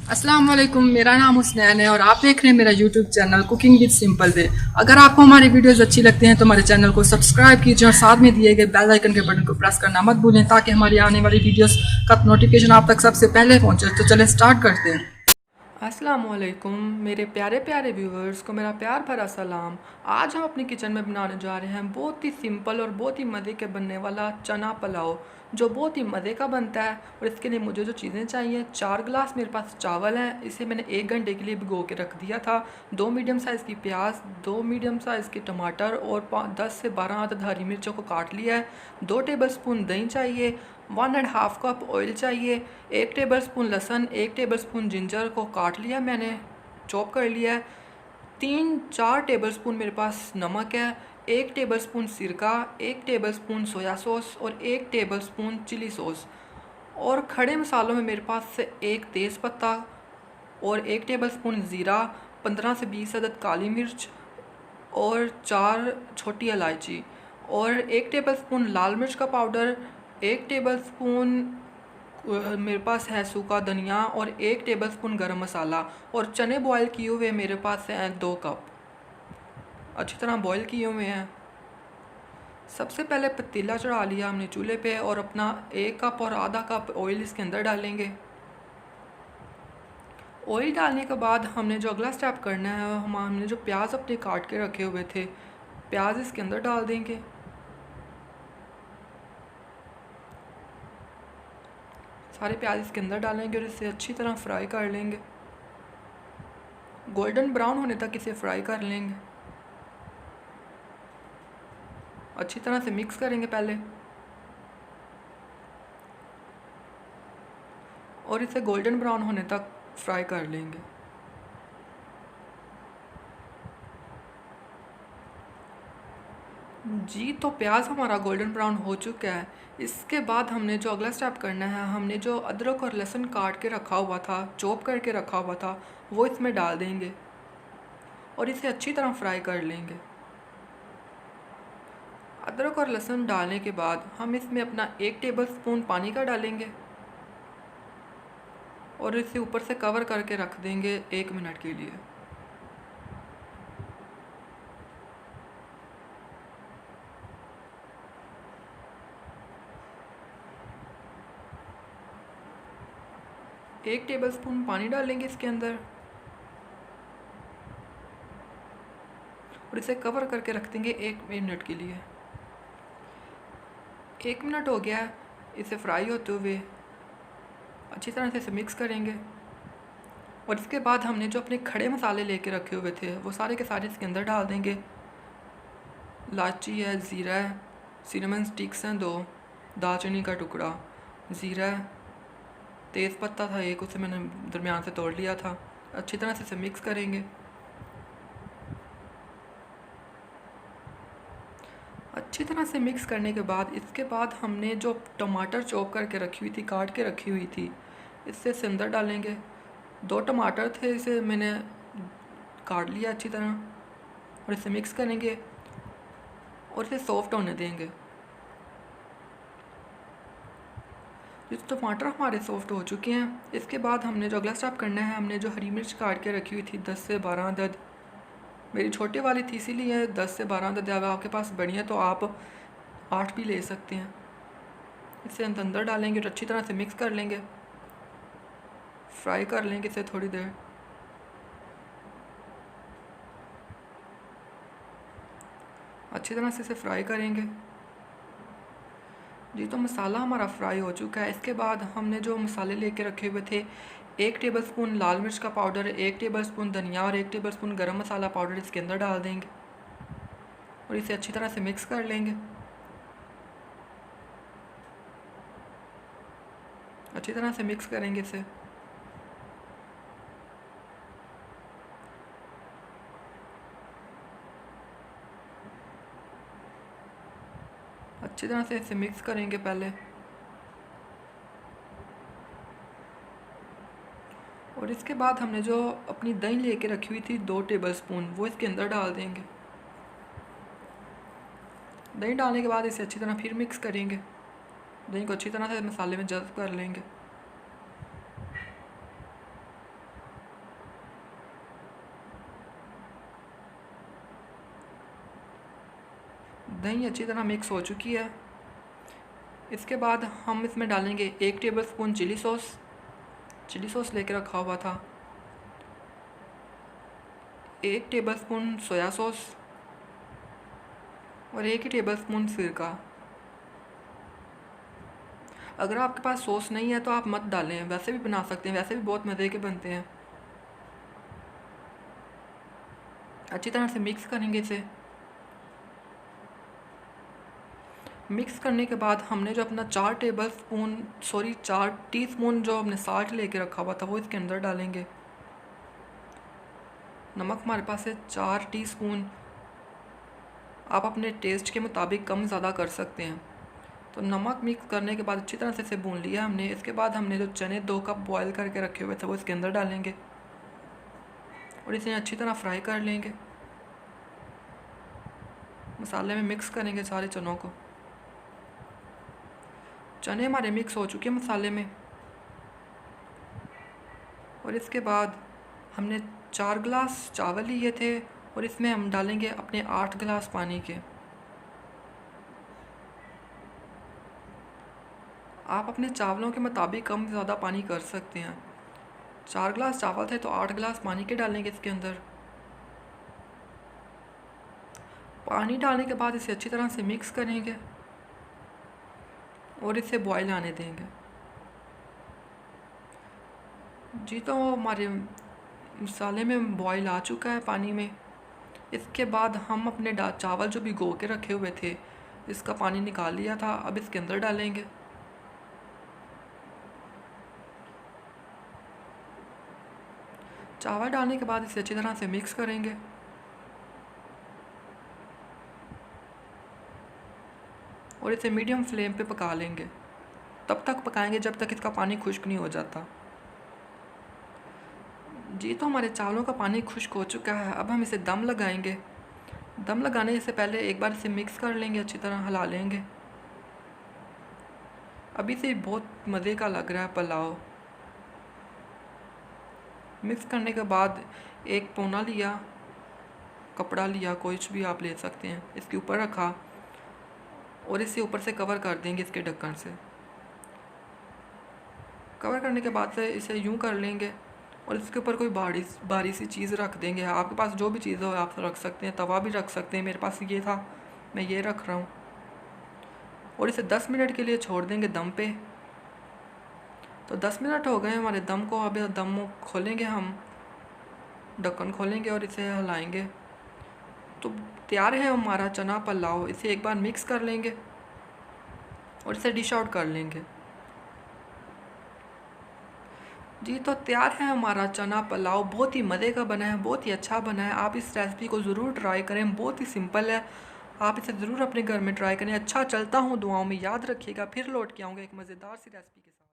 अस्सलाम वालेकुम। मेरा नाम हुसनैन है और आप देख रहे हैं मेरा YouTube channel cooking with simple way. अगर आपको हमारी वीडियोस अच्छी लगती हैं तो हमारे चैनल को सब्सक्राइब कीजिए और साथ में दिए गए बेल आइकन के बटन को प्रेस करना मत भूलें ताकि हमारी आने वाली वीडियोस का नोटिफिकेशन आप तक सबसे पहले पहुंचे। तो चलें स्टार्ट करते हैं। अस्सलाम वालेकुम मेरे प्यारे प्यारे व्यूवर्स को मेरा प्यार भरा सलाम। आज हम अपनी किचन में बनाने जा रहे हैं बहुत ही सिंपल और बहुत ही मज़े के बनने वाला चना पुलाव, जो बहुत ही मज़े का बनता है। और इसके लिए मुझे जो चीज़ें चाहिए, 4 गिलास मेरे पास चावल हैं, इसे मैंने 1 घंटे के लिए भिगो के रख दिया था। 2 मीडियम साइज़ की प्याज, 2 मीडियम साइज़ के टमाटर और 10 से 12 अदद हरी मिर्चों को काट लिया है। 2 टेबलस्पून दही चाहिए, 1.5 कप ऑयल चाहिए, 1 टेबलस्पून लहसुन, 1 टेबलस्पून जिंजर को काट लिया मैंने, चॉप कर लिया है। 3-4 टेबलस्पून मेरे पास नमक है, 1 टेबलस्पून सिरका, 1 टेबलस्पून सोया सॉस और 1 टेबलस्पून चिली सॉस। और खड़े मसालों में मेरे पास से 1 तेज़पत्ता और 1 टेबलस्पून ज़ीरा, 15 से 20 अदद काली मिर्च और 4 छोटी इलायची और 1 टेबलस्पून लाल मिर्च का पाउडर, 1 टेबलस्पून मेरे पास है सूखा धनिया और 1 टेबलस्पून गरम मसाला। और चने बॉयल किए हुए मेरे पास हैं 2 कप, अच्छी तरह बॉयल किए हुए हैं। सबसे पहले पतीला चढ़ा लिया हमने चूल्हे पे और अपना 1 कप और आधा कप ऑयल इसके अंदर डालेंगे। ऑयल डालने के बाद हमने जो अगला स्टेप करना है, हमने जो प्याज अपने काट के रखे हुए थे, प्याज इसके अंदर डाल देंगे। सारे प्याज इसके अंदर डालेंगे और इसे अच्छी तरह फ्राई कर लेंगे, गोल्डन ब्राउन होने तक इसे फ्राई कर लेंगे। अच्छी तरह से मिक्स करेंगे पहले और इसे गोल्डन ब्राउन होने तक फ्राई कर लेंगे। जी, तो प्याज हमारा गोल्डन ब्राउन हो चुका है। इसके बाद हमने जो अगला स्टेप करना है, हमने जो अदरक और लहसुन काट के रखा हुआ था, चॉप करके रखा हुआ था, वो इसमें डाल देंगे और इसे अच्छी तरह फ्राई कर लेंगे। अदरक और लहसुन डालने के बाद हम इसमें अपना 1 टेबलस्पून पानी का डालेंगे और इसे ऊपर से कवर करके रख देंगे 1 मिनट के लिए। एक टेबलस्पून पानी डालेंगे इसके अंदर और इसे कवर करके रख देंगे 1 मिनट के लिए। 1 मिनट हो गया इसे फ्राई होते हुए, अच्छी तरह से इसे मिक्स करेंगे। और इसके बाद हमने जो अपने खड़े मसाले लेके रखे हुए थे, वो सारे के सारे इसके अंदर डाल देंगे। इलायची है, ज़ीरा है, सिनेमन स्टिक्स हैं 2, दालचीनी का टुकड़ा, ज़ीरा है, तेज़पत्ता था 1, उसे मैंने दरमियान से तोड़ लिया था। अच्छी तरह से इसे मिक्स करेंगे। अच्छी तरह से मिक्स करने के बाद इसके बाद हमने जो टमाटर चॉप करके रखी हुई थी, काट के रखी हुई थी, इससे अंदर डालेंगे। 2 टमाटर थे, इसे मैंने काट लिया अच्छी तरह और इसे मिक्स करेंगे और इसे सॉफ्ट होने देंगे। जो टमाटर हमारे सॉफ्ट हो चुके हैं, इसके बाद हमने जो अगला स्टेप करना है, हमने जो हरी मिर्च काट के रखी हुई थी 10 से 12 अदद, मेरी छोटी वाली थी इसीलिए 10 से 12 अदद, अगर आपके पास बड़ी है तो आप 8 भी ले सकते हैं। इसे अंदर डालेंगे और अच्छी तरह से मिक्स कर लेंगे, फ्राई कर लेंगे इसे थोड़ी देर। अच्छी तरह से इसे फ्राई करेंगे। जी, तो मसाला हमारा फ्राई हो चुका है। इसके बाद हमने जो मसाले लेके रखे हुए थे, 1 टेबलस्पून लाल मिर्च का पाउडर, 1 टेबलस्पून धनिया और 1 टेबलस्पून गरम मसाला पाउडर इसके अंदर डाल देंगे और इसे अच्छी तरह से मिक्स कर लेंगे। अच्छी तरह से मिक्स करेंगे इसे। अच्छी तरह से इसे मिक्स करेंगे पहले और इसके बाद हमने जो अपनी दही लेके रखी हुई थी 2 टेबलस्पून, वो इसके अंदर डाल देंगे। दही डालने के बाद इसे अच्छी तरह फिर मिक्स करेंगे। दही को अच्छी तरह से मसाले में जज़्ब कर लेंगे। दही अच्छी तरह मिक्स हो चुकी है। इसके बाद हम इसमें डालेंगे 1 टेबलस्पून चिली सॉस लेके रखा हुआ था, 1 टेबलस्पून सोया सॉस और 1 टेबलस्पून सिरका। अगर आपके पास सॉस नहीं है तो आप मत डालें, वैसे भी बना सकते हैं, वैसे भी बहुत मज़े के बनते हैं। अच्छी तरह से मिक्स करेंगे इसे। मिक्स करने के बाद हमने जो अपना 4 टीस्पून जो हमने साल्ट लेके रखा हुआ था वो इसके अंदर डालेंगे। नमक हमारे पास है 4 टीस्पून। आप अपने टेस्ट के मुताबिक कम ज़्यादा कर सकते हैं। तो नमक मिक्स करने के बाद अच्छी तरह से इसे भून लिया हमने। इसके बाद हमने जो चने 2 कप बॉयल करके रखे हुए थे वो इसके अंदर डालेंगे और इसे अच्छी तरह फ्राई कर लेंगे। मसाले में मिक्स करेंगे सारे चनों को। चने हमारे मिक्स हो चुके हैं मसाले में। और इसके बाद हमने 4 गिलास चावल लिए थे और इसमें हम डालेंगे अपने 8 गिलास पानी के। आप अपने चावलों के मुताबिक कम ज़्यादा पानी कर सकते हैं। 4 गिलास चावल थे तो 8 गिलास पानी के डालेंगे इसके अंदर। पानी डालने के बाद इसे अच्छी तरह से मिक्स करेंगे और इसे बॉयल आने देंगे। जी तो हमारे मसाले में बॉयल आ चुका है पानी में। इसके बाद हम अपने चावल जो भिगो के रखे हुए थे इसका पानी निकाल लिया था, अब इसके अंदर डालेंगे। चावल डालने के बाद इसे अच्छी तरह से मिक्स करेंगे और इसे मीडियम फ्लेम पे पका लेंगे। तब तक पकाएंगे जब तक इसका पानी खुश्क नहीं हो जाता। जी तो हमारे चावलों का पानी खुश्क हो चुका है। अब हम इसे दम लगाएंगे। दम लगाने से पहले एक बार इसे मिक्स कर लेंगे, अच्छी तरह हिला लेंगे। अभी से बहुत मज़े का लग रहा है पुलाव। मिक्स करने के बाद एक पोना लिया, कपड़ा लिया, कोई भी आप ले सकते हैं, इसके ऊपर रखा और इसे ऊपर से कवर कर देंगे इसके ढक्कन से। कवर करने के बाद से इसे यूं कर लेंगे और इसके ऊपर कोई भारी सी चीज़ रख देंगे। आपके पास जो भी चीज़ हो आप रख सकते हैं, तवा भी रख सकते हैं, मेरे पास ये था मैं ये रख रहा हूँ। और इसे 10 मिनट के लिए छोड़ देंगे दम पे। तो 10 मिनट हो गए हमारे दम को। अब दम खोलेंगे, हम ढक्कन खोलेंगे और इसे हिलाएंगे। तो तैयार है हमारा चना पुलाव। इसे एक बार मिक्स कर लेंगे और इसे डिश आउट कर लेंगे। जी तो तैयार है हमारा चना पुलाव। बहुत ही मज़े का बना है, बहुत ही अच्छा बना है। आप इस रेसिपी को ज़रूर ट्राई करें, बहुत ही सिंपल है। आप इसे ज़रूर अपने घर में ट्राई करें। अच्छा चलता हूँ, दुआओं में याद रखिएगा। फिर लौट के आऊँगा एक मज़ेदार सी रेसिपी के साथ।